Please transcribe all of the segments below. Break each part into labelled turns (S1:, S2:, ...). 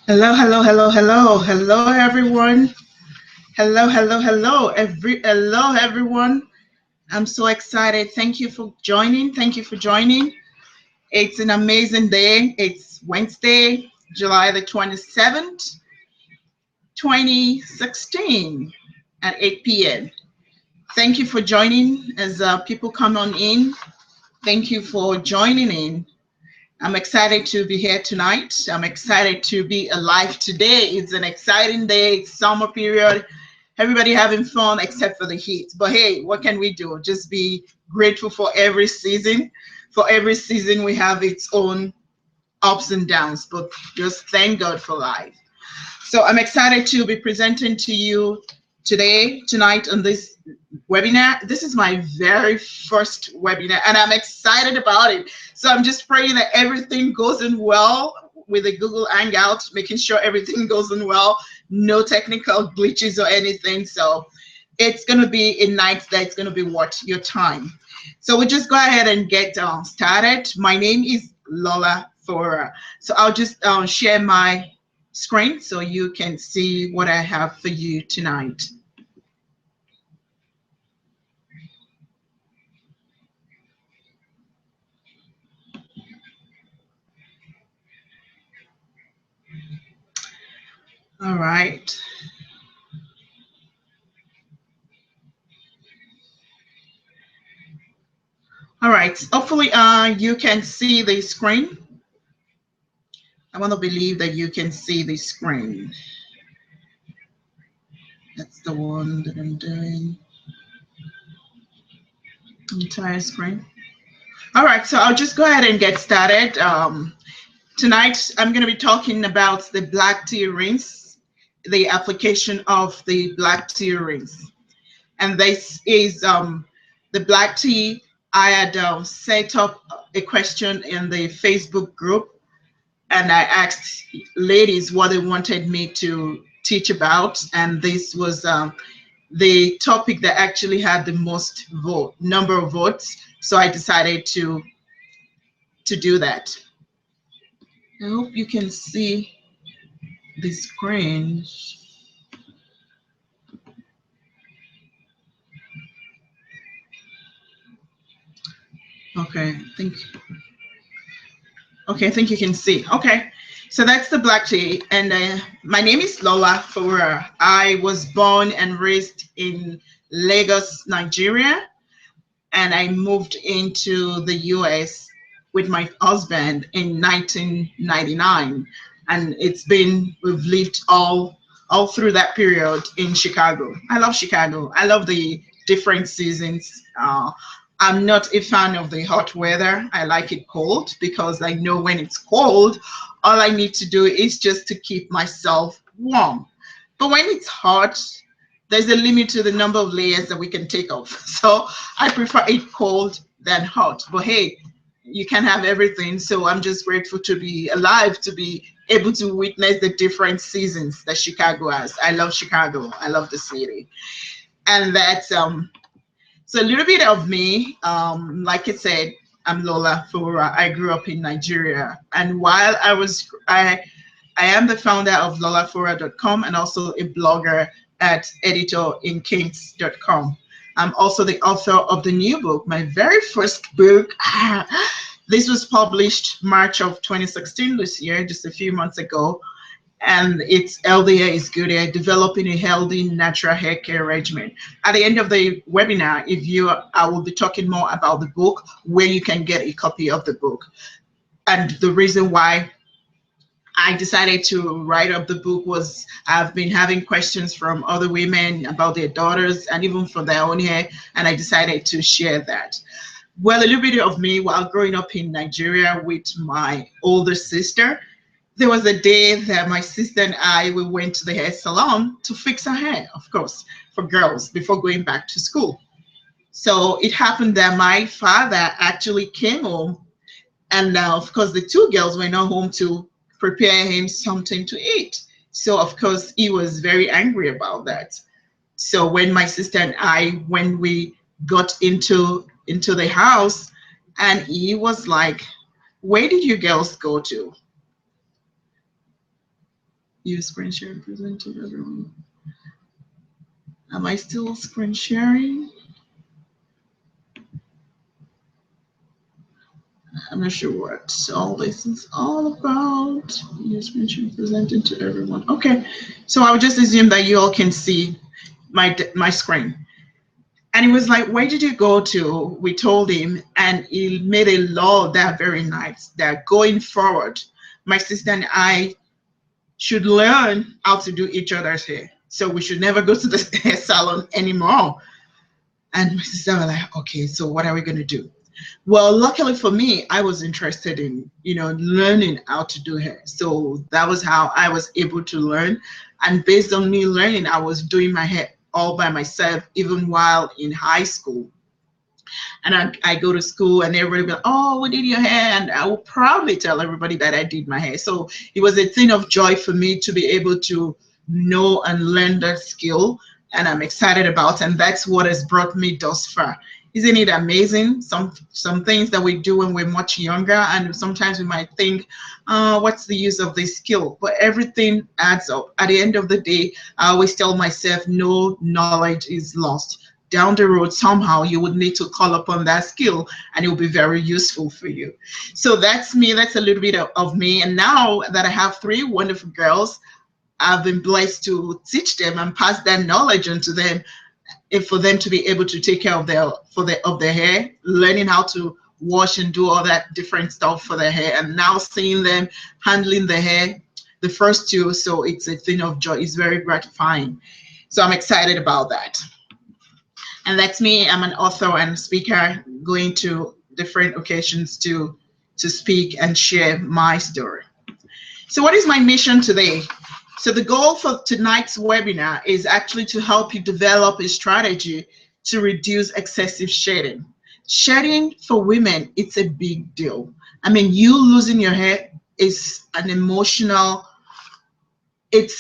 S1: Hello, hello, hello, hello, hello, everyone. Hello, hello, hello, hello, everyone. I'm so excited. Thank you for joining. Thank you for joining. It's an amazing day. It's Wednesday, July the 27th, 2016 at 8 p.m. Thank you for joining as people come on in. Thank you for joining in. I'm excited to be here tonight. I'm excited to be alive today. It's an exciting day, it's summer period. Everybody having fun except for the heat. But hey, what can we do? Just be grateful for every season. For every season, we have its own ups and downs, but just thank God for life. So I'm excited to be presenting to you tonight on this webinar. This is my very first webinar, and I'm excited about it. So I'm just praying that everything goes in well with the Google Hangout, making sure everything goes in well, no technical glitches or anything. So it's going to be a night that's going to be worth your time. So we'll just go ahead and get started. My name is Lola Thora. So I'll just share my screen so you can see what I have for you tonight. All right. All right. Hopefully, you can see the screen. I want to believe that you can see the screen. That's the one that I'm doing. Entire screen. All right. So I'll just go ahead and get started. Tonight, I'm going to be talking about the black tea rinse, the application of the black tea rinse. And this is the black tea. I had set up a question in the Facebook group, and I asked ladies what they wanted me to teach about, and this was the topic that actually had the most number of votes. So I decided to do that. I hope you can see the screen. Okay, I think you can see. Okay, so that's the black tea, and my name is Lola Fawura. I was born and raised in Lagos, Nigeria, and I moved into the US with my husband in 1999, and we've lived all through that period in Chicago. I love Chicago. I love the different seasons. I'm not a fan of the hot weather. I like it cold because I know when it's cold, all I need to do is just to keep myself warm. But when it's hot, there's a limit to the number of layers that we can take off. So I prefer it cold than hot. But hey, you can have everything. So I'm just grateful to be alive, to be able to witness the different seasons that Chicago has. I love Chicago. I love the city. And that's so a little bit of me. Like I said, I'm Lola Fura. I grew up in Nigeria. And while I am the founder of lolafora.com and also a blogger at editorinkinks.com. I'm also the author of the new book, my very first book. This was published March of 2016 this year, just a few months ago. And it's Healthy Hair is Good Hair, developing a healthy natural hair care regimen. At the end of the webinar, I will be talking more about the book, where you can get a copy of the book, and the reason why I decided to write up the book was I've been having questions from other women about their daughters and even for their own hair, and I decided to share that. Well, a little bit of me while growing up in Nigeria with my older sister. There was a day that my sister and we went to the hair salon to fix our hair, of course, for girls before going back to school. So it happened that my father actually came home, and of course, the two girls were not home to prepare him something to eat. So, of course, he was very angry about that. So when my sister and when we got into the house, and he was like, "Where did you girls go to?" You screen share and present to everyone. Am I still screen sharing? I'm not sure what all this is all about. You screen share and presenting to everyone. Okay, so I would just assume that you all can see my screen. And he was like, where did you go to? We told him, and he made a law that very night that going forward, my sister and I should learn how to do each other's hair. So we should never go to the hair salon anymore. And my sister was like, okay, so what are we going to do? Well, luckily for me, I was interested in, learning how to do hair. So that was how I was able to learn. And based on me learning, I was doing my hair all by myself, even while in high school. And I go to school and everybody will be like, oh, we did your hair. And I will proudly tell everybody that I did my hair. So it was a thing of joy for me to be able to know and learn that skill. And I'm excited about, and that's what has brought me thus far. Isn't it amazing? Some things that we do when we're much younger, and sometimes we might think, what's the use of this skill? But everything adds up. At the end of the day, I always tell myself, no knowledge is lost. Down the road, somehow you would need to call upon that skill, and it will be very useful for you. So that's me. That's a little bit of me. And now that I have three wonderful girls, I've been blessed to teach them and pass that knowledge on to them, and for them to be able to take care of their hair, learning how to wash and do all that different stuff for their hair, and now seeing them handling the hair, the first two. So it's a thing of joy. It's very gratifying. So I'm excited about that. And that's me. I'm an author and speaker, going to different occasions to speak and share my story. So what is my mission today? So the goal for tonight's webinar is actually to help you develop a strategy to reduce excessive shedding. Shedding for women, it's a big deal. I mean, you losing your hair is an emotional, it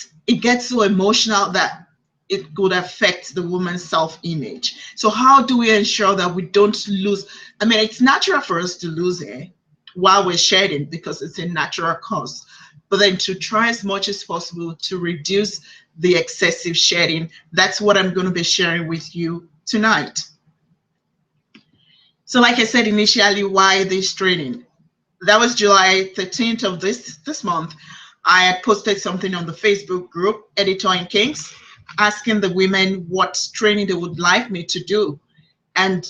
S1: gets so emotional that it could affect the woman's self-image. So how do we ensure that we don't lose? I mean, it's natural for us to lose hair while we're shedding because it's a natural cause. But then to try as much as possible to reduce the excessive shedding, that's what I'm going to be sharing with you tonight. So like I said initially, why this training? That was July 13th of this month. I had posted something on the Facebook group, Editor in Kinks, asking the women what training they would like me to do. And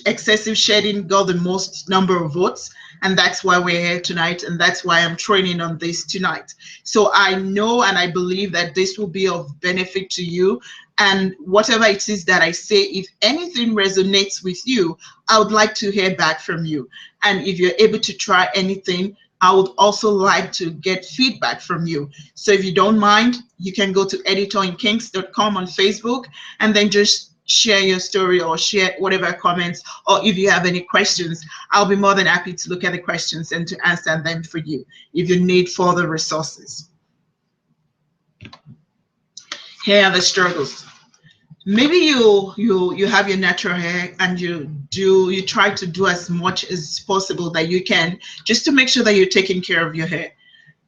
S1: excessive shedding got the most number of votes, and that's why we're here tonight, and that's why I'm training on this tonight. So I know and I believe that this will be of benefit to you, and whatever it is that I say, if anything resonates with you, I would like to hear back from you. And if you're able to try anything, I would also like to get feedback from you. So if you don't mind, you can go to editorinkinks.com on Facebook and then just share your story or share whatever comments, or if you have any questions, I'll be more than happy to look at the questions and to answer them for you if you need further resources. Here are the struggles. Maybe you have your natural hair and you try to do as much as possible that you can just to make sure that you're taking care of your hair,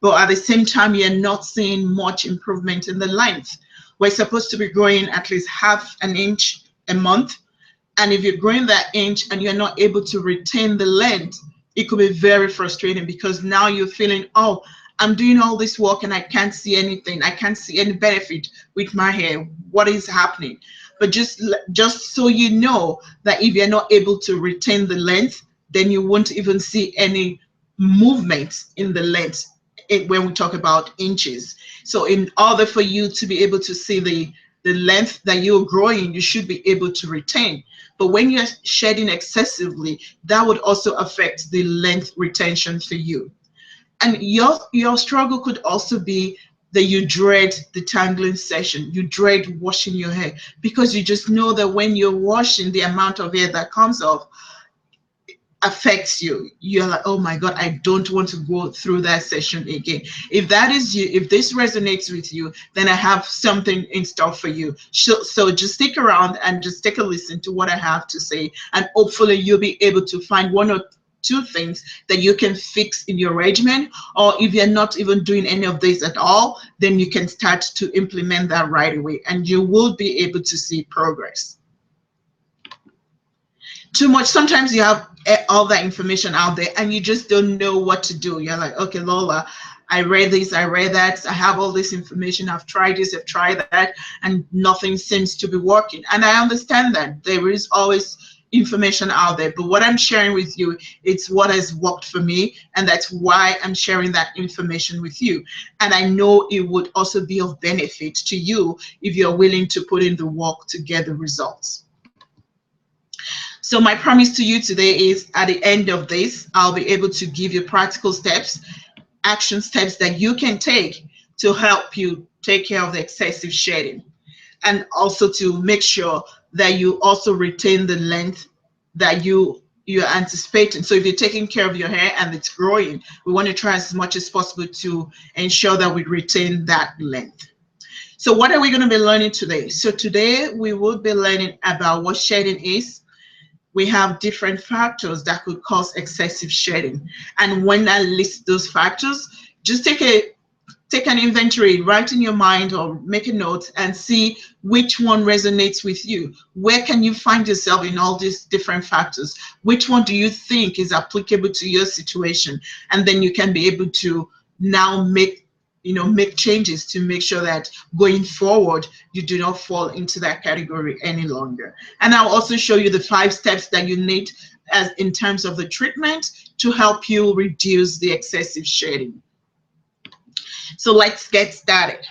S1: but at the same time you're not seeing much improvement in the length. We're supposed to be growing at least half an inch a month, and if you're growing that inch and you're not able to retain the length, it could be very frustrating because now you're feeling, oh, I'm doing all this work and I can't see anything. I can't see any benefit with my hair. What is happening? But just so you know that if you're not able to retain the length, then you won't even see any movement in the length when we talk about inches. So in order for you to be able to see the length that you're growing, you should be able to retain. But when you're shedding excessively, that would also affect the length retention for you. And your struggle could also be that you dread the tangling session. You dread washing your hair because you just know that when you're washing, the amount of hair that comes off affects you. You're like, oh my God, I don't want to go through that session again. If that is you, if this resonates with you, then I have something in store for you. So just stick around and just take a listen to what I have to say, and hopefully you'll be able to find one or two things that you can fix in your regimen. Or if you're not even doing any of this at all, then you can start to implement that right away, and you will be able to see progress. Too much, sometimes you have all that information out there and you just don't know what to do. You're like, okay, Lola, I read this, I read that, I have all this information, I've tried this, I've tried that, and nothing seems to be working. And I understand that there is always information out there, but what I'm sharing with you, it's what has worked for me, and that's why I'm sharing that information with you. And I know it would also be of benefit to you if you're willing to put in the work to get the results. So my promise to you today is, at the end of this, I'll be able to give you practical steps, action steps that you can take to help you take care of the excessive shedding, and also to make sure that you also retain the length that you're anticipating. So if you're taking care of your hair and it's growing, we want to try as much as possible to ensure that we retain that length. So what are we going to be learning today? So today we will be learning about what shedding is. We have different factors that could cause excessive shedding. And when I list those factors, just take an inventory, write in your mind or make a note and see which one resonates with you. Where can you find yourself in all these different factors? Which one do you think is applicable to your situation? And then you can be able to now make changes to make sure that going forward, you do not fall into that category any longer. And I'll also show you the 5 steps that you need as in terms of the treatment to help you reduce the excessive shedding. So let's get started.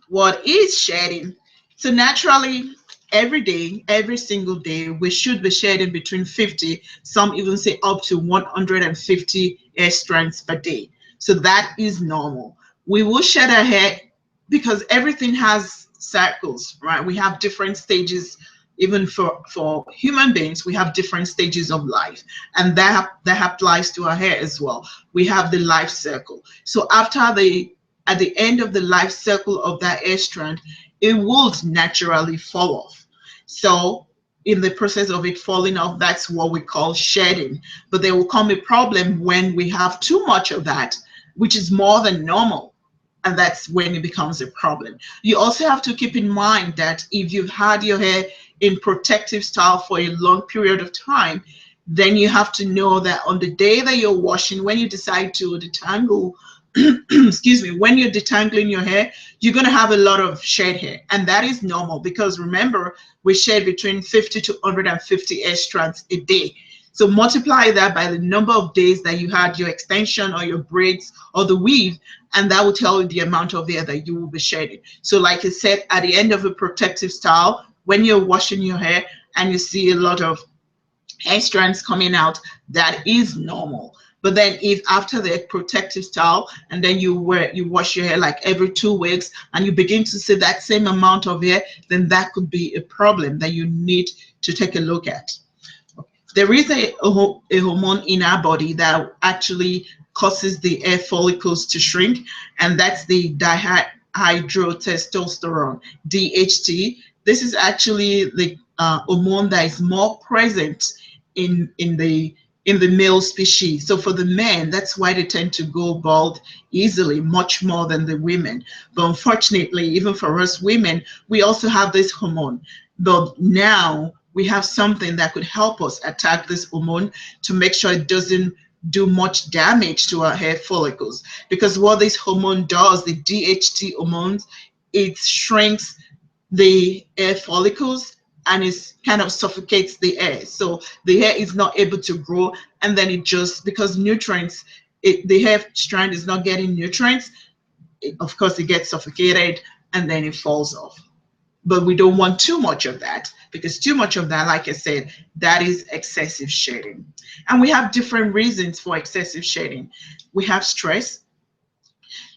S1: What is shedding? So naturally, every day, every single day, we should be shedding between 50, some even say up to 150 hair strands per day. So that is normal. We will shed our hair because everything has cycles, right? We have different stages. Even for human beings, we have different stages of life, and that applies to our hair as well. We have the life cycle. So at the end of the life cycle of that hair strand, it would naturally fall off. So in the process of it falling off, that's what we call shedding. But there will come a problem when we have too much of that, which is more than normal. And that's when it becomes a problem. You also have to keep in mind that if you've had your hair in protective style for a long period of time, then you have to know that on the day that you're washing, when you decide to detangle, excuse me, when you're detangling your hair, you're going to have a lot of shed hair. And that is normal because remember, we shed between 50 to 150 hair strands a day. So multiply that by the number of days that you had your extension or your braids or the weave, and that will tell you the amount of hair that you will be shedding. So like I said, at the end of a protective style, when you're washing your hair and you see a lot of hair strands coming out, that is normal. But then if after the protective style and then you wash your hair like every 2 weeks and you begin to see that same amount of hair, then that could be a problem that you need to take a look at. There is a hormone in our body that actually causes the hair follicles to shrink, and that's the dihydrotestosterone, DHT. This is actually the hormone that is more present in the male species. So for the men, that's why they tend to go bald easily, much more than the women. But unfortunately, even for us women, we also have this hormone. But now we have something that could help us attack this hormone to make sure it doesn't do much damage to our hair follicles. Because what this hormone does, the DHT hormones, it shrinks the hair follicles and it kind of suffocates the hair. So the hair is not able to grow, and then it just, because nutrients, the hair strand is not getting nutrients, of course it gets suffocated and then it falls off. But we don't want too much of that, because too much of that, like I said, that is excessive shedding. And we have different reasons for excessive shedding. We have stress.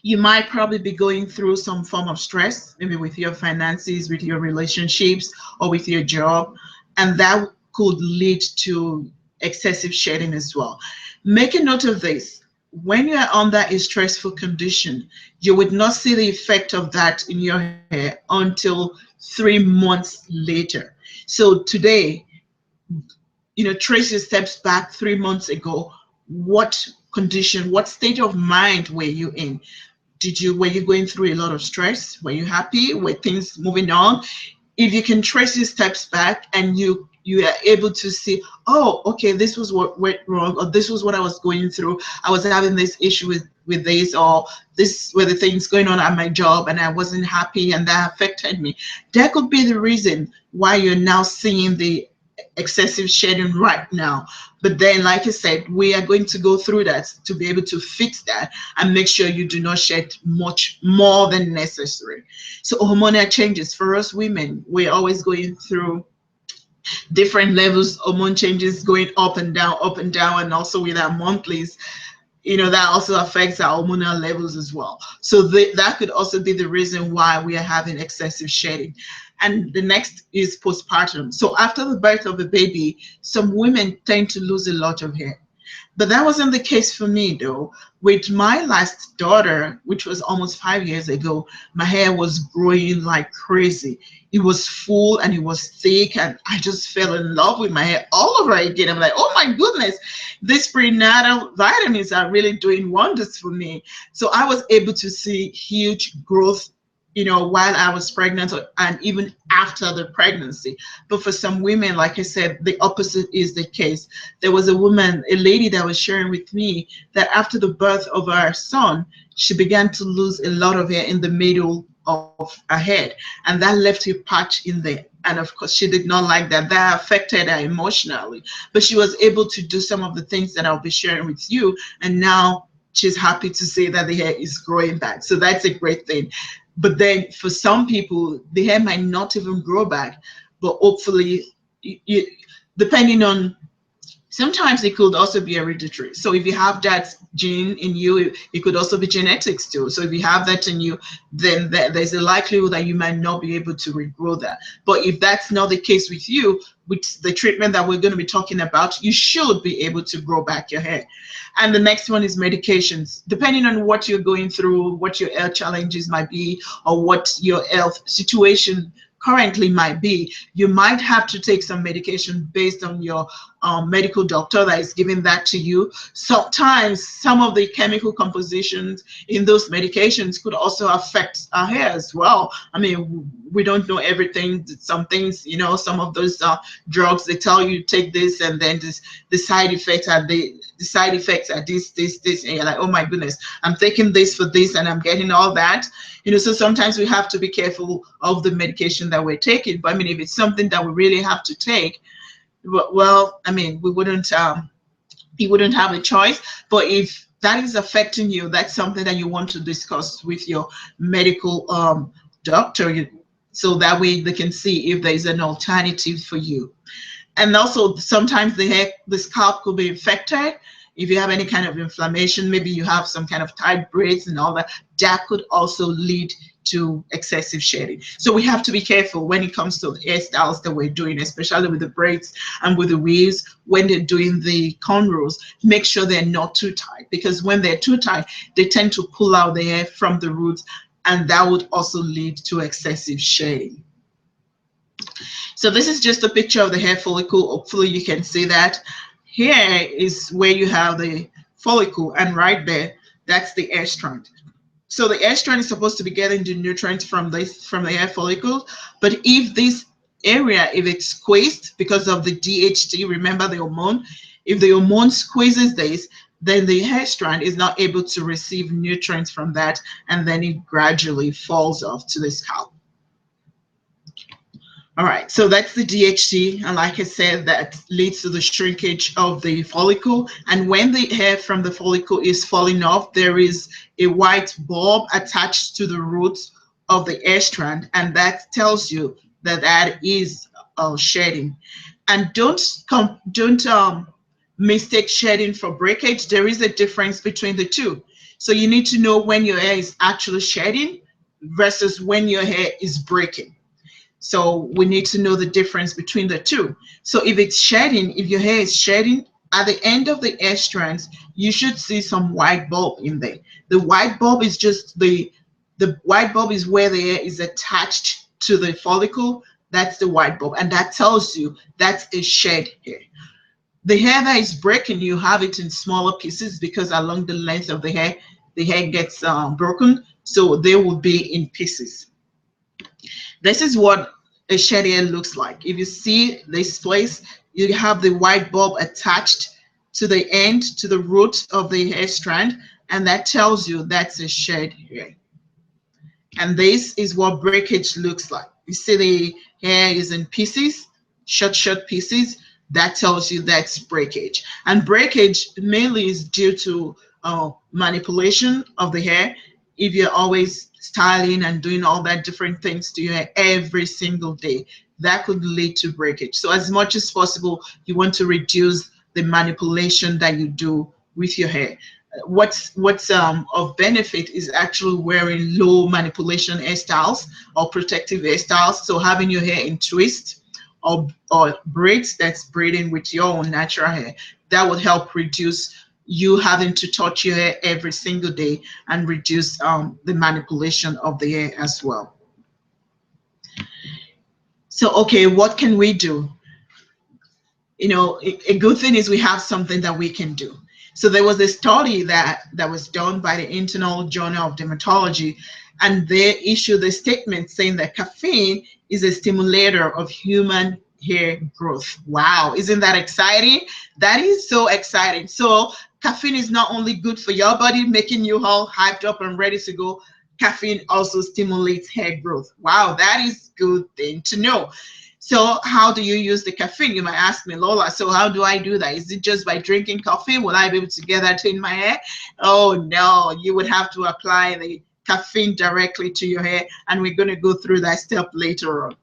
S1: You might probably be going through some form of stress, maybe with your finances, with your relationships, or with your job, and that could lead to excessive shedding as well. Make a note of this. When you are under a stressful condition, you would not see the effect of that in your hair until 3 months later. So today, trace your steps back 3 months ago. what condition, what state of mind were you in? Were you going through a lot of stress? Were you happy? Were things moving on? If you can trace your steps back and you are able to see, oh, okay, this was what went wrong, or this was what I was going through. I was having this issue with this, or this were the things going on at my job and I wasn't happy and that affected me. That could be the reason why you're now seeing the excessive shedding right now. But then, like I said, we are going to go through that to be able to fix that and make sure you do not shed much more than necessary. So hormonal changes for us women, we're always going through different levels, hormone changes going up and down, and also with our monthlies, that also affects our hormonal levels as well. So that could also be the reason why we are having excessive shedding. And the next is postpartum. So after the birth of a baby, some women tend to lose a lot of hair. But that wasn't the case for me, though. With my last daughter, which was almost 5 years ago, my hair was growing like crazy. It was full and it was thick, and I just fell in love with my hair all over again. I'm like, oh my goodness, these prenatal vitamins are really doing wonders for me. So I was able to see huge growth, while I was pregnant and even after the pregnancy. But for some women, like I said, the opposite is the case. There was a lady that was sharing with me that after the birth of her son, she began to lose a lot of hair in the middle of her head, and that left a patch in there. And of course, she did not like that. That affected her emotionally. But she was able to do some of the things that I'll be sharing with you. And now she's happy to say that the hair is growing back. So that's a great thing. But then for some people, the hair might not even grow back, but hopefully, depending on, sometimes it could also be hereditary. So if you have that gene in you, it could also be genetics too. So if you have that in you, then there's a likelihood that you might not be able to regrow that. But if that's not the case with you, with the treatment that we're going to be talking about, you should be able to grow back your hair. And the next one is medications. Depending on what you're going through, what your health challenges might be, or what your health situation currently might be, you might have to take some medication based on your medical doctor that is giving that to you. Sometimes some of the chemical compositions in those medications could also affect our hair as well. I mean, we don't know everything. Some things, some of those drugs, they tell you take this, and then the side effects are this, and you're like, oh my goodness, I'm taking this for this and I'm getting all that. So sometimes we have to be careful of the medication that we're taking. But I mean, if it's something that we really have to take, well, I mean, you wouldn't have a choice. But if that is affecting you, that's something that you want to discuss with your medical doctor, so that way they can see if there's an alternative for you. And also sometimes the scalp could be infected. If you have any kind of inflammation, maybe you have some kind of tight braids and all that, that could also lead to excessive shedding. So we have to be careful when it comes to the hairstyles that we're doing, especially with the braids and with the weaves. When they're doing the cornrows, make sure they're not too tight, because when they're too tight, they tend to pull out the hair from the roots, and that would also lead to excessive shedding. So this is just a picture of the hair follicle. Hopefully you can see that. Here is where you have the follicle, and right there, that's the hair strand. So the hair strand is supposed to be getting the nutrients from the hair follicle. But if this area, if it's squeezed because of the DHT, remember the hormone, if the hormone squeezes this, then the hair strand is not able to receive nutrients from that, and then it gradually falls off to the scalp. All right, so that's the DHT, and like I said, that leads to the shrinkage of the follicle. And when the hair from the follicle is falling off, there is a white bulb attached to the roots of the hair strand, and that tells you that that is shedding. And don't mistake shedding for breakage. There is a difference between the two. So you need to know when your hair is actually shedding versus when your hair is breaking. So we need to know the difference between the two. So if it's shedding, if your hair is shedding, at the end of the hair strands, you should see some white bulb in there. The white bulb is just the white bulb is where the hair is attached to the follicle. That's the white bulb, and that tells you that's a shed hair. The hair that is breaking, you have it in smaller pieces because along the length of the hair gets broken, so they will be in pieces. This is what a shed hair looks like. If you see this place, you have the white bulb attached to the end, to the root of the hair strand, and that tells you that's a shed hair. And this is what breakage looks like. You see the hair is in pieces, short pieces. That tells you that's breakage. And breakage mainly is due to manipulation of the hair. If you're always styling and doing all that different things to your hair every single day, that could lead to breakage. So as much as possible, you want to reduce the manipulation that you do with your hair. What's of benefit is actually wearing low manipulation hairstyles or protective hairstyles. So having your hair in twist or braids, that's braiding with your own natural hair, that would help reduce you having to touch your hair every single day and reduce the manipulation of the hair as well. So okay, what can we do? You know, a good thing is we have something that we can do. So there was a study that was done by the International Journal of Dermatology, and they issued a statement saying that caffeine is a stimulator of human hair growth. Wow, isn't that exciting? That is so exciting. So caffeine is not only good for your body, making you all hyped up and ready to go, caffeine also stimulates hair growth. Wow, that is a good thing to know. So how do you use the caffeine? You might ask me, Lola, so how do I do that? Is it just by drinking coffee? Will I be able to get that in my hair? Oh, no, you would have to apply the caffeine directly to your hair, and we're going to go through that step later on.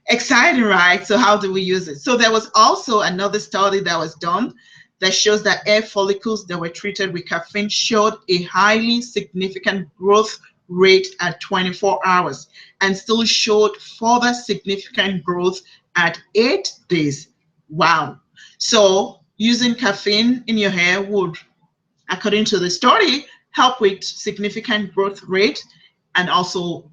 S1: Exciting, right? So how do we use it? So there was also another study that was done that shows that hair follicles that were treated with caffeine showed a highly significant growth rate at 24 hours and still showed further significant growth at 8 days. Wow. So using caffeine in your hair would, according to the study, help with significant growth rate and also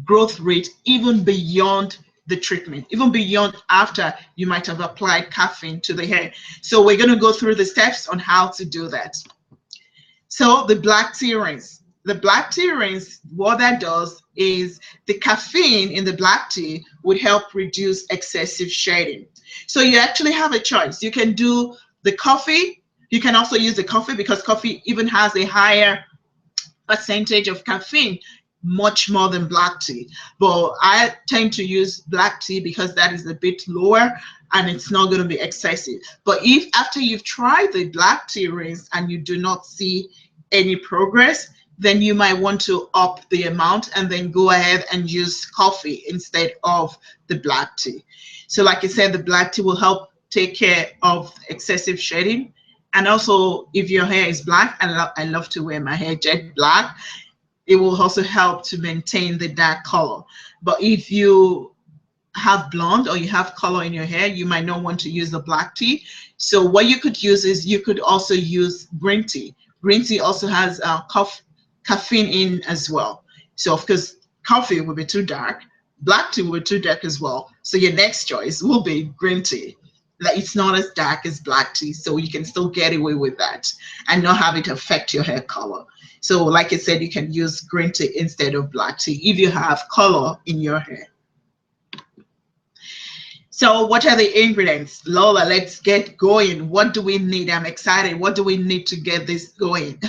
S1: growth rate even beyond the treatment, even beyond after you might have applied caffeine to the hair. So we're going to go through the steps on how to do that. So the black tea rinse. The black tea rinse, what that does is the caffeine in the black tea would help reduce excessive shedding. So you actually have a choice. You can do the coffee. You can also use the coffee because coffee even has a higher percentage of caffeine, much more than black tea. But I tend to use black tea because that is a bit lower and it's not going to be excessive. But if after you've tried the black tea rinse and you do not see any progress, then you might want to up the amount and then go ahead and use coffee instead of the black tea. So like I said, the black tea will help take care of excessive shedding. And also, if your hair is black, I love to wear my hair jet black, it will also help to maintain the dark color. But if you have blonde or you have color in your hair, you might not want to use the black tea. So what you could use is you could also use green tea. Green tea also has caffeine in as well. So of course, coffee will be too dark, black tea will be too dark as well. So your next choice will be green tea. Like it's not as dark as black tea, so you can still get away with that and not have it affect your hair color. So like I said, you can use green tea instead of black tea if you have color in your hair. So what are the ingredients? Lola, let's get going. What do we need? I'm excited. What do we need to get this going?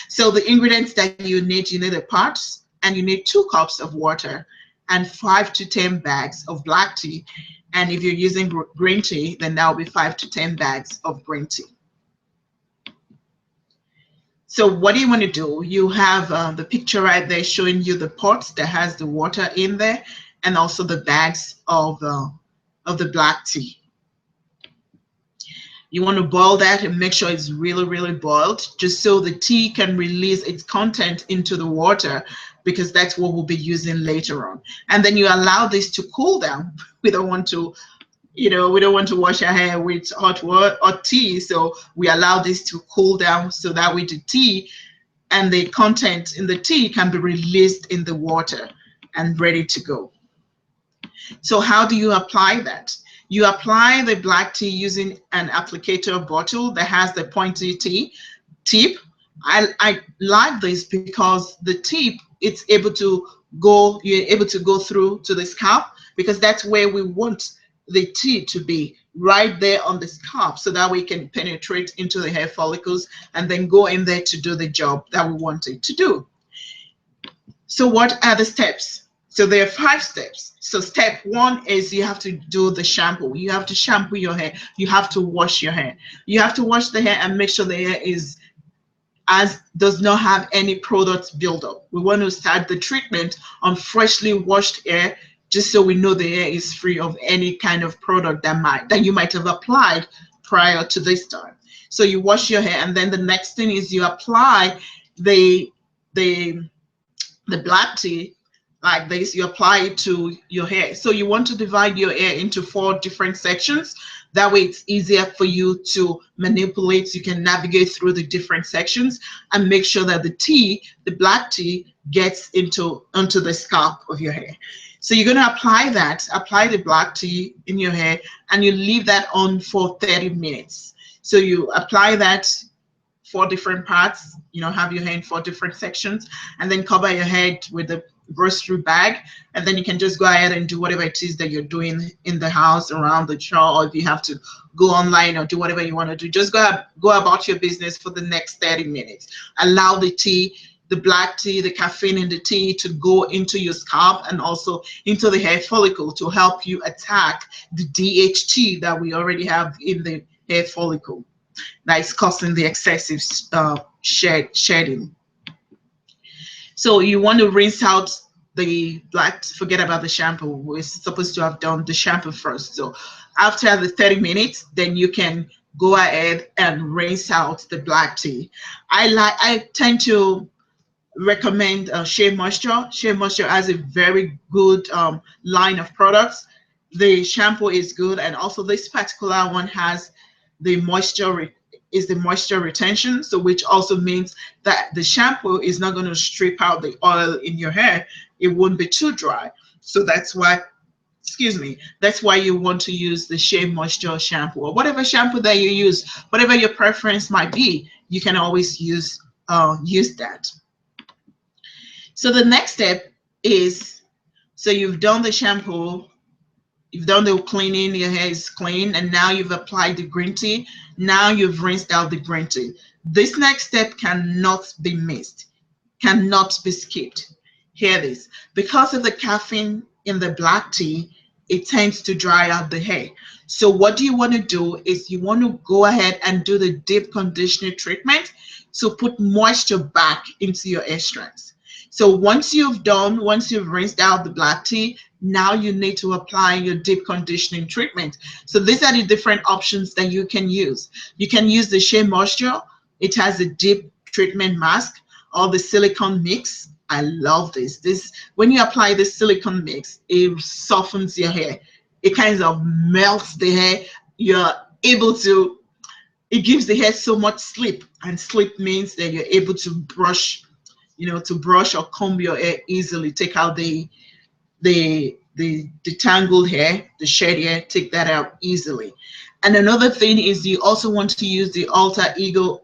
S1: So the ingredients that you need the pots, and you need 2 cups of water and 5 to 10 bags of black tea. And if you're using green tea, then that will be 5 to 10 bags of green tea. So what do you want to do? You have the picture right there showing you the pot that has the water in there and also the bags of the black tea. You want to boil that and make sure it's really, really boiled, just so the tea can release its content into the water, because that's what we'll be using later on. And then you allow this to cool down. We don't want to, we don't want to wash our hair with hot water or tea, so we allow this to cool down so that way the tea and the content in the tea can be released in the water and ready to go. So how do you apply that? You apply the black tea using an applicator bottle that has the pointy tip. I like this because the tip, it's able to go, you're able to go through to the scalp, because that's where we want the tea to be, right there on the scalp, so that we can penetrate into the hair follicles and then go in there to do the job that we want it to do. So what are the steps? So there are 5 steps. So step 1 is you have to do the shampoo. You have to shampoo your hair. You have to wash your hair. You have to wash the hair and make sure the hair does not have any products buildup. We want to start the treatment on freshly washed hair, just so we know the hair is free of any kind of product that you might have applied prior to this time. So you wash your hair, and then the next thing is you apply the black tea like this. You apply it to your hair. So you want to divide your hair into 4 different sections. That way it's easier for you to manipulate. You can navigate through the different sections and make sure that the black tea gets onto the scalp of your hair. So you're going to apply the black tea in your hair, and you leave that on for 30 minutes. So you apply that 4 different parts, have your hair in 4 different sections, and then cover your head with a brush-through bag, and then you can just go ahead and do whatever it is that you're doing in the house, around the chore, or if you have to go online or do whatever you want to do, just go about your business for the next 30 minutes. Allow the tea, the black tea, the caffeine in the tea to go into your scalp and also into the hair follicle to help you attack the DHT that we already have in the hair follicle that is causing the excessive shedding. So you want to rinse out the forget about the shampoo. We're supposed to have done the shampoo first. So after the 30 minutes, then you can go ahead and rinse out the black tea. I tend to recommend Shea Moisture. Shea Moisture has a very good line of products. The shampoo is good, and also this particular one has the moisture retention, so which also means that the shampoo is not going to strip out the oil in your hair. It won't be too dry. So that's why you want to use the Shea Moisture shampoo, or whatever shampoo that you use, whatever your preference might be, you can always use that. So the next step is, so you've done the shampoo, you've done the cleaning, your hair is clean, and now you've applied the green tea. Now you've rinsed out the green tea. This next step cannot be missed, cannot be skipped. Hear this. Because of the caffeine in the black tea, it tends to dry out the hair. So what you want to do is you want to go ahead and do the deep conditioning treatment to put moisture back into your hair strands. So once you've rinsed out the black tea, now you need to apply your deep conditioning treatment. So these are the different options that you can use. You can use the Shea Moisture. It has a deep treatment mask, or the silicone mix. I love this. When you apply the silicone mix, it softens your hair. It kind of melts the hair. It gives the hair so much slip, and slip means that you're able to brush or comb your hair easily, take out the tangled hair, the shed hair, take that out easily. And another thing is you also want to use the Alter Ego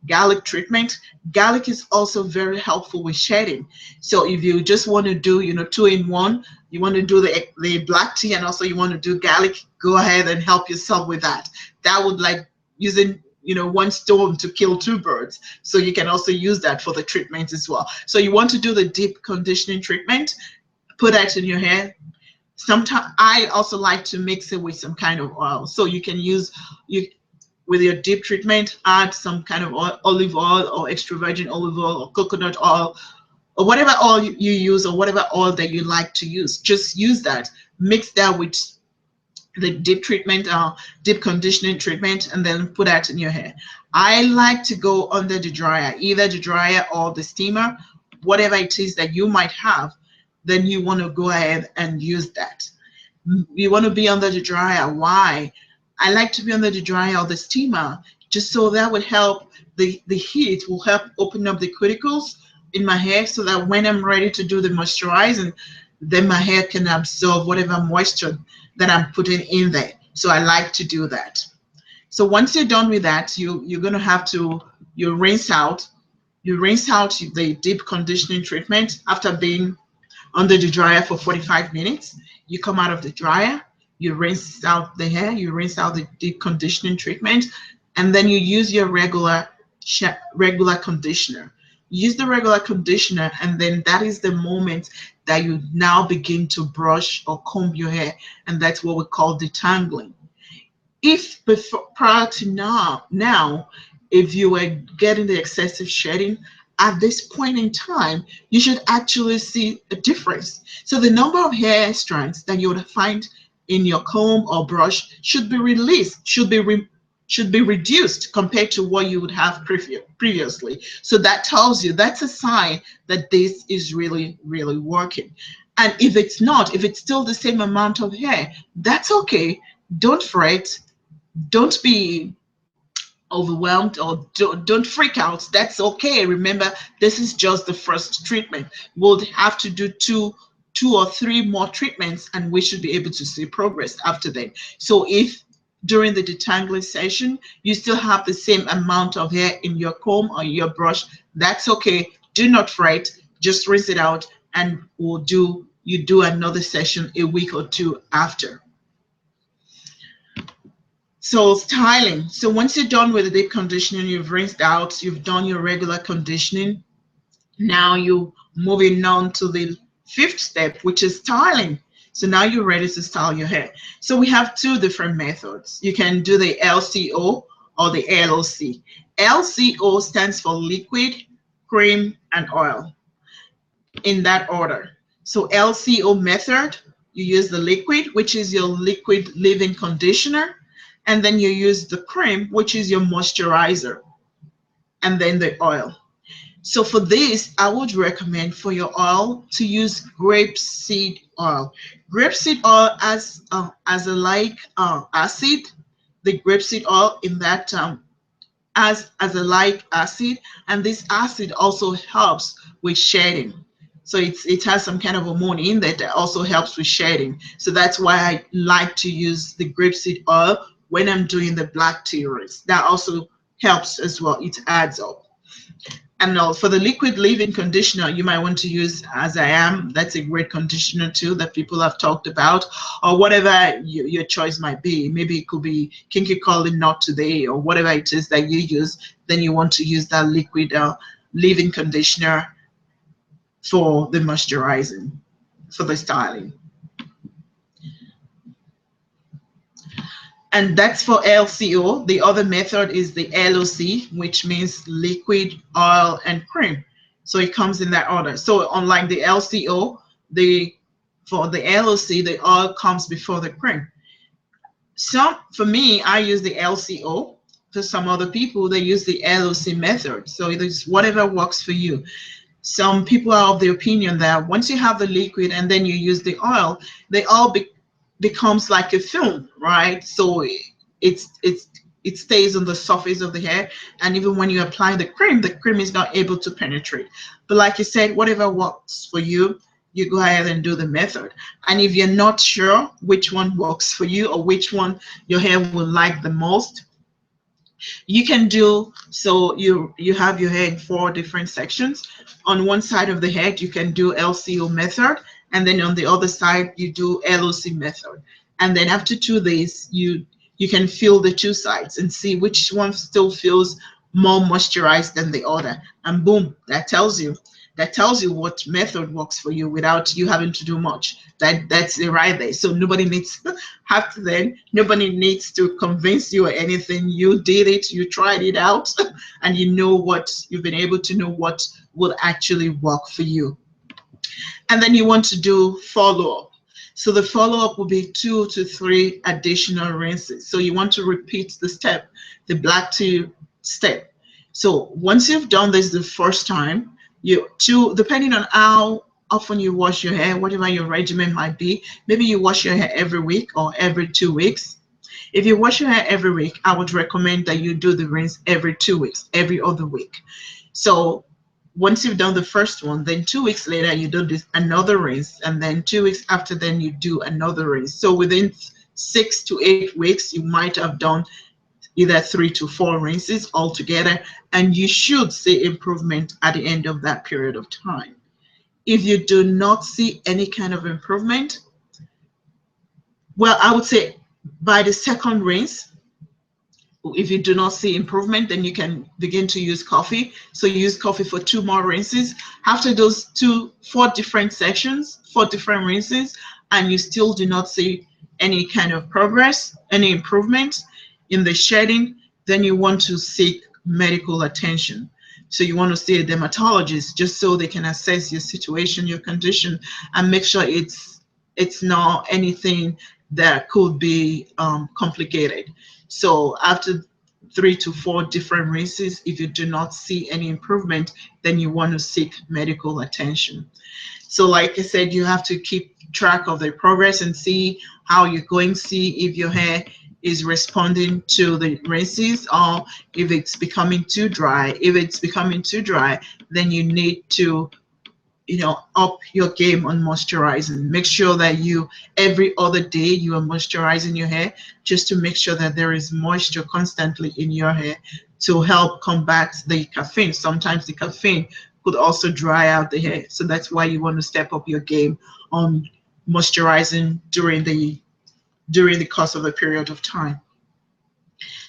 S1: garlic treatment. Garlic is also very helpful with shedding. So if you just want to do 2-in-1, you want to do the black tea and also you want to do garlic, go ahead and help yourself with that. That would like using one stone to kill 2 birds. So you can also use that for the treatment as well. So you want to do the deep conditioning treatment, put that in your hair. Sometimes I also like to mix it with some kind of oil. So you can with your deep treatment, add some kind of olive oil or extra virgin olive oil or coconut oil, or whatever oil you use, or whatever oil that you like to use. Just use that, mix that with the deep conditioning treatment, and then put that in your hair. I like to go under the dryer, either the dryer or the steamer, whatever it is that you might have. Then you want to go ahead and use that. You want to be under the dryer. Why? I like to be under the dryer or the steamer, just so that would help, the heat will help open up the cuticles in my hair, so that when I'm ready to do the moisturizing, then my hair can absorb whatever moisture that I'm putting in there. So I like to do that. So once you're done with that, you're gonna have to you rinse out the deep conditioning treatment after being under the dryer for 45 minutes. You come out of the dryer, you rinse out the hair, you rinse out the deep conditioning treatment, and then you use your regular conditioner. Use the regular conditioner, and then that is the moment that you now begin to brush or comb your hair, and that's what we call detangling. If before prior to now, if you were getting the excessive shedding at this point in time, you should actually see a difference. So the number of hair strands that you would find in your comb or brush should be released, should be reduced compared to what you would have previously. So that tells you, that's a sign that this is really working. And if it's not, if it's still the same amount of hair, that's okay. Don't fret, don't be overwhelmed, or don't freak out. That's okay. Remember, this is just the first treatment. We'll have to do two or three more treatments, and we should be able to see progress after that. So if during the detangling session you still have the same amount of hair in your comb or your brush, that's okay. Do not fret, just rinse it out, and you do another session a week or two after. So styling. So once you're done with the deep conditioning, you've rinsed out, you've done your regular conditioning. Now you're moving on to the fifth step, which is styling. So now you're ready to style your hair. So we have two different methods. You can do the LCO or the LOC. LCO stands for liquid, cream, and oil, in that order. So LCO method, you use the liquid, which is your liquid leave-in conditioner, and then you use the cream, which is your moisturizer, and then the oil. So for this, I would recommend for your oil to use grapeseed oil. Grapeseed oil as a like acid, the grapeseed oil in that as a like acid, and this acid also helps with shedding. So it has some kind of hormone in there that also helps with shedding. So that's why I like to use the grapeseed oil when I'm doing the black tea rinse. That also helps as well. It adds up. And now for the liquid leave-in conditioner, you might want to use As I Am. That's a great conditioner too that people have talked about, or whatever your choice might be. Maybe it could be Kinky Curly Not Today, or whatever it is that you use. Then you want to use that liquid leave-in conditioner for the moisturizing, for the styling. And that's for LCO. The other method is the LOC, which means liquid, oil, and cream. So it comes in that order. So unlike the LCO, for the LOC, the oil comes before the cream. For me, I use the LCO. For some other people, they use the LOC method. So it is whatever works for you. Some people are of the opinion that once you have the liquid and then you use the oil, they all becomes like a film, right? So it stays on the surface of the hair, and even when you apply the cream is not able to penetrate. But like you said, whatever works for you, you go ahead and do the method. And if you're not sure which one works for you or which one your hair will like the most, you can do so. You have your hair in 4 different sections. On one side of the head you can do LCO method, and then on the other side you do LOC method, and then after 2 days you can feel the 2 sides and see which one still feels more moisturized than the other, and boom, that tells you what method works for you without you having to do much. That's it right there. So nobody needs nobody needs to convince you or anything. You did it, you tried it out, and you've been able to know what will actually work for you. And then you want to do follow-up. So the follow-up will be 2 to 3 additional rinses. So you want to repeat the black tea step. So once you've done this the first time, depending on how often you wash your hair, whatever your regimen might be, maybe you wash your hair every week or every 2 weeks. If you wash your hair every week, I would recommend that you do the rinse every 2 weeks, every other week. So once you've done the first one, then 2 weeks later you do this another rinse, and then 2 weeks after then you do another rinse. So within 6 to 8 weeks you might have done either 3 to 4 rinses altogether, and you should see improvement at the end of that period of time. If you do not see any kind of improvement, well, I would say by the second rinse, if you do not see improvement, then you can begin to use coffee. So use coffee for 2 more rinses. After those 4 different sessions, 4 different rinses, and you still do not see any kind of progress, any improvement in the shedding, then you want to seek medical attention. So you want to see a dermatologist just so they can assess your situation, your condition, and make sure it's not anything that could be complicated. So after 3 to 4 different rinses, if you do not see any improvement, then you want to seek medical attention. So like I said, you have to keep track of the progress and see how you're going, see if your hair is responding to the rinses or if it's becoming too dry. If it's becoming too dry, then you need to up your game on moisturizing. Make sure that you every other day you are moisturizing your hair, just to make sure that there is moisture constantly in your hair to help combat the caffeine. Sometimes the caffeine could also dry out the hair, so that's why you want to step up your game on moisturizing during the course of a period of time.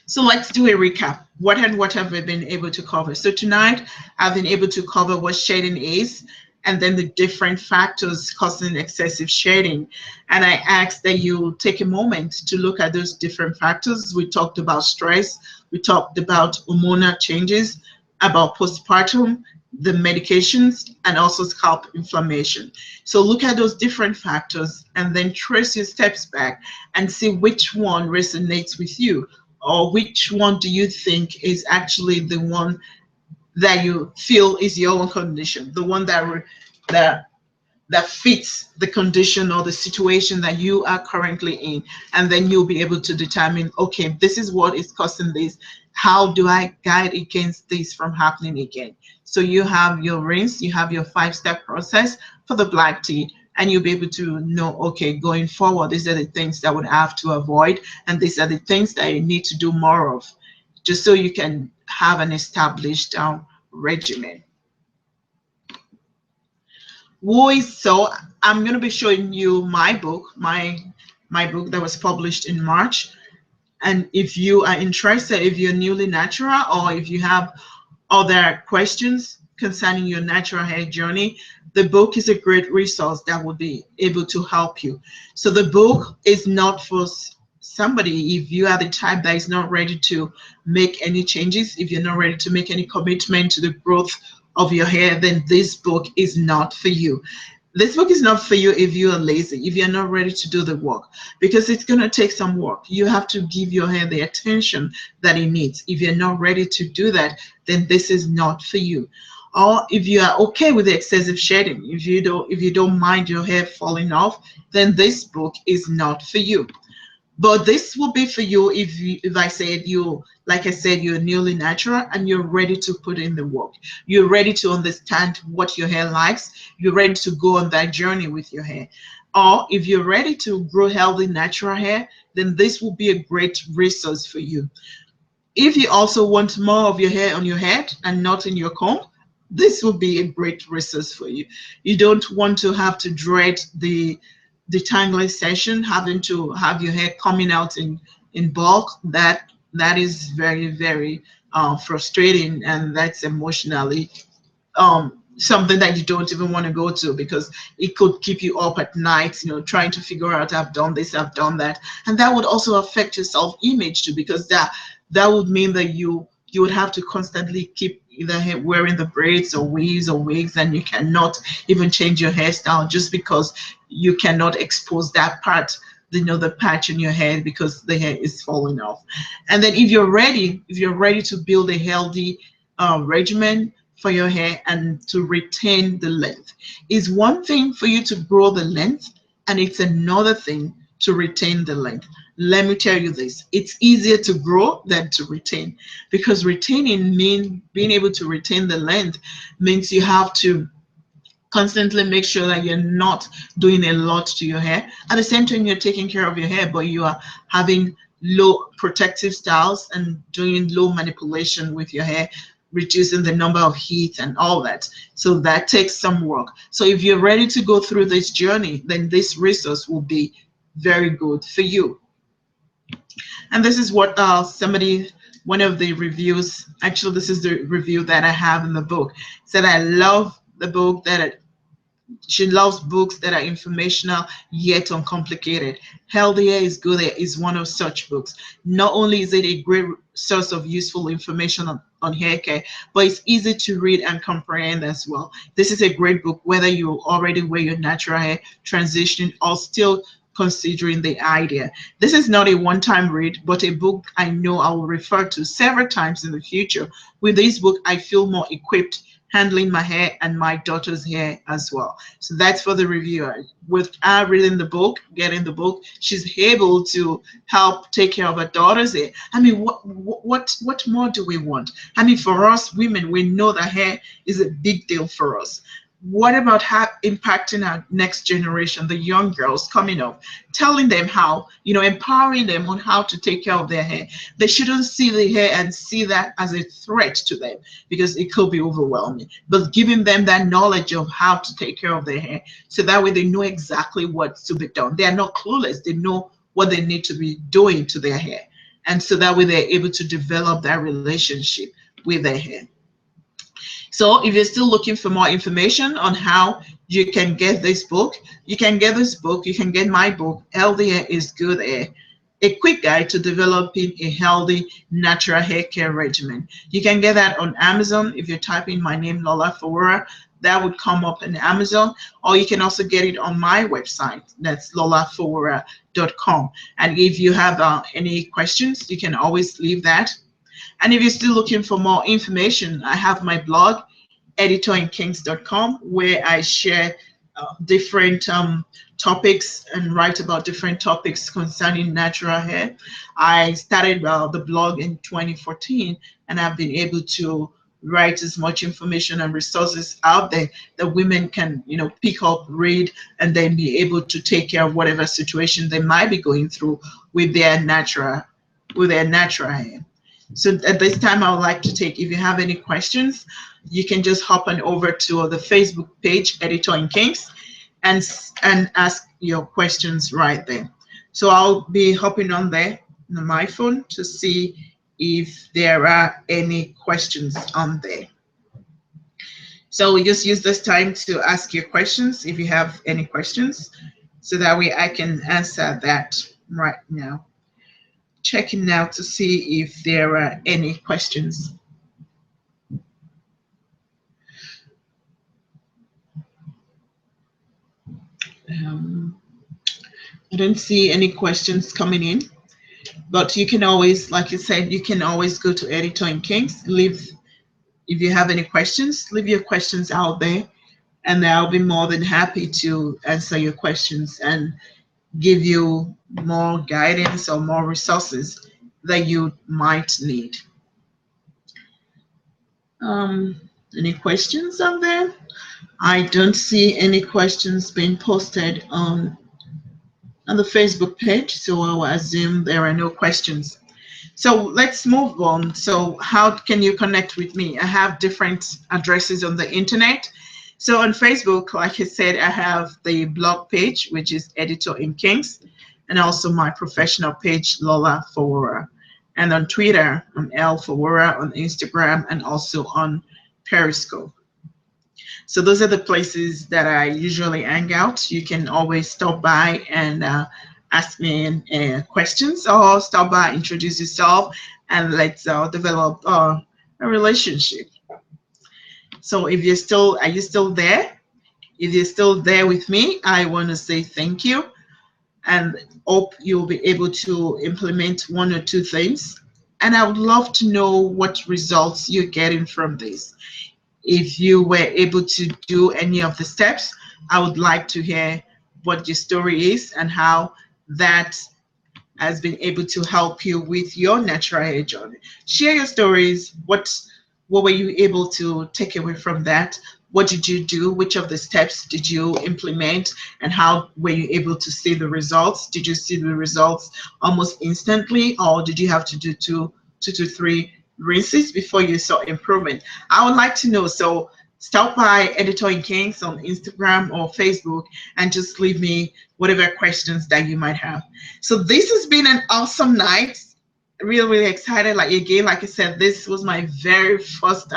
S1: So let's do a recap. What have we been able to cover? So tonight I've been able to cover what shedding is, and then the different factors causing excessive shedding. And I asked that you take a moment to look at those different factors. We talked about stress, we talked about hormonal changes, about postpartum, the medications, and also scalp inflammation. So look at those different factors and then trace your steps back and see which one resonates with you, or which one do you think is actually the one that you feel is your own condition, the one that that fits the condition or the situation that you are currently in. And then you'll be able to determine, okay, this is what is causing this. How do I guide against this from happening again? So you have your rinse, you have your 5-step process for the black tea, and you'll be able to know, okay, going forward, these are the things that I would have to avoid, and these are the things that you need to do more of, just so you can have an established regimen. So I'm going to be showing you my book, my book that was published in March. And if you are interested, if you're newly natural, or if you have other questions concerning your natural hair journey, the book is a great resource that will be able to help you. So the book is not for somebody if you are the type that is not ready to make any changes, if you're not ready to make any commitment to the growth of your hair, then this book is not for you. This book is not for you if you are lazy, if you're not ready to do the work, because it's going to take some work. You have to give your hair the attention that it needs. If you're not ready to do that, then this is not for you. Or if you are okay with the excessive shedding, if you don't mind your hair falling off, then this book is not for you. But this will be for you if I said like I said, you're newly natural and you're ready to put in the work. You're ready to understand what your hair likes. You're ready to go on that journey with your hair. Or if you're ready to grow healthy natural hair, then this will be a great resource for you. If you also want more of your hair on your head and not in your comb, this will be a great resource for you. You don't want to have to dread the detangling session, having to have your hair coming out in bulk. That is very, very frustrating, and that's emotionally something that you don't even want to go to, because it could keep you up at night, trying to figure out, I've done this, I've done that. And that would also affect your self-image too, because that would mean that you would have to constantly keep either wearing the braids or wigs, and you cannot even change your hairstyle just because you cannot expose that part, the patch in your hair, because the hair is falling off. And then if you're ready to build a healthy regimen for your hair and to retain the length, it's one thing for you to grow the length, and it's another thing to retain the length. Let me tell you this, it's easier to grow than to retain, because retaining mean being able to retain the length means you have to constantly make sure that you're not doing a lot to your hair. At the same time, you're taking care of your hair, but you are having low protective styles and doing low manipulation with your hair, reducing the number of heat and all that. So that takes some work. So if you're ready to go through this journey, then this resource will be very good for you. And this is what one of the reviews, actually, this is the review that I have in the book, said, I love the book that she loves books that are informational yet uncomplicated. Healthier is Good is one of such books. Not only is it a great source of useful information on hair care, but it's easy to read and comprehend as well. This is a great book whether you already wear your natural hair, transitioning, or still considering the idea. This is not a one-time read, but a book I know I will refer to several times in the future. With this book, I feel more equipped handling my hair and my daughter's hair as well. So that's for the reviewer. With her reading the book, getting the book, she's able to help take care of her daughter's hair. I mean, what more do we want? I mean, for us women, we know that hair is a big deal for us. What about how impacting our next generation, the young girls coming up, telling them how, empowering them on how to take care of their hair? They shouldn't see the hair and see that as a threat to them, because it could be overwhelming. But giving them that knowledge of how to take care of their hair, so that way they know exactly what's to be done. They are not clueless. They know what they need to be doing to their hair. And so that way they're able to develop that relationship with their hair. So if you're still looking for more information on how you can get this book, you can get this book, you can get my book, Healthier is Good Hair, a quick guide to developing a healthy natural hair care regimen. You can get that on Amazon. If you type in my name, Lola Fawora, that would come up on Amazon, or you can also get it on my website. That's lolafawora.com. And if you have any questions, you can always leave that. And if you're still looking for more information, I have my blog, editorinkinks.com, where I share different topics and write about different topics concerning natural hair. I started the blog in 2014, and I've been able to write as much information and resources out there that women can, pick up, read, and then be able to take care of whatever situation they might be going through with their natural hair. So at this time, I would like to take, if you have any questions, you can just hop on over to the Facebook page, Editor in Kinks, and ask your questions right there. So I'll be hopping on there on my phone to see if there are any questions on there. So we just use this time to ask your questions if you have any questions, so that way I can answer that right now. Checking now to see if there are any questions. I don't see any questions coming in, but you can always, like you said, you can always go to Editor in Kinks. If you have any questions, leave your questions out there, and I'll be more than happy to answer your questions and give you more guidance or more resources that you might need. Any questions on there? I don't see any questions being posted on the Facebook page, so I will assume there are no questions. So let's move on. So how can you connect with me? I have different addresses on the internet. So on Facebook, like I said, I have the blog page, which is Editor in Kinks, and also my professional page, Lola Fawora. And on Twitter, I'm L Fawora, on Instagram, and also on Periscope. So those are the places that I usually hang out. You can always stop by and ask me questions, or stop by, introduce yourself, and let's develop a relationship. So if you're still, are you still there? If you're still there with me, I want to say thank you, and hope you'll be able to implement one or two things. And I would love to know what results you're getting from this. If you were able to do any of the steps, I would like to hear what your story is and how that has been able to help you with your natural hair journey. Share your stories. What were you able to take away from that? What did you do? Which of the steps did you implement? And how were you able to see the results? Did you see the results almost instantly, or did you have to do two to three rinses before you saw improvement? I would like to know. So stop by Editor in Kings on Instagram or Facebook and just leave me whatever questions that you might have. So this has been an awesome night. Really excited. Like again, like I said, this was my very first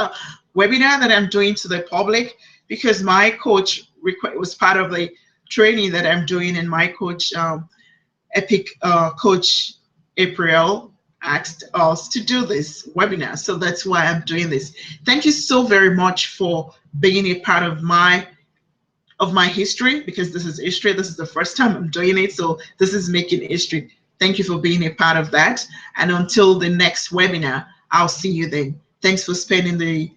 S1: webinar that I'm doing to the public, because my coach was part of the training that I'm doing, and my coach, Epic Coach April, asked us to do this webinar. So that's why I'm doing this. Thank you so very much for being a part of my history, because this is history. This is the first time I'm doing it, so this is making history. Thank you for being a part of that. And until the next webinar, I'll see you then. Thanks for spending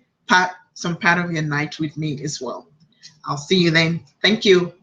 S1: some part of your night with me as well. I'll see you then. Thank you.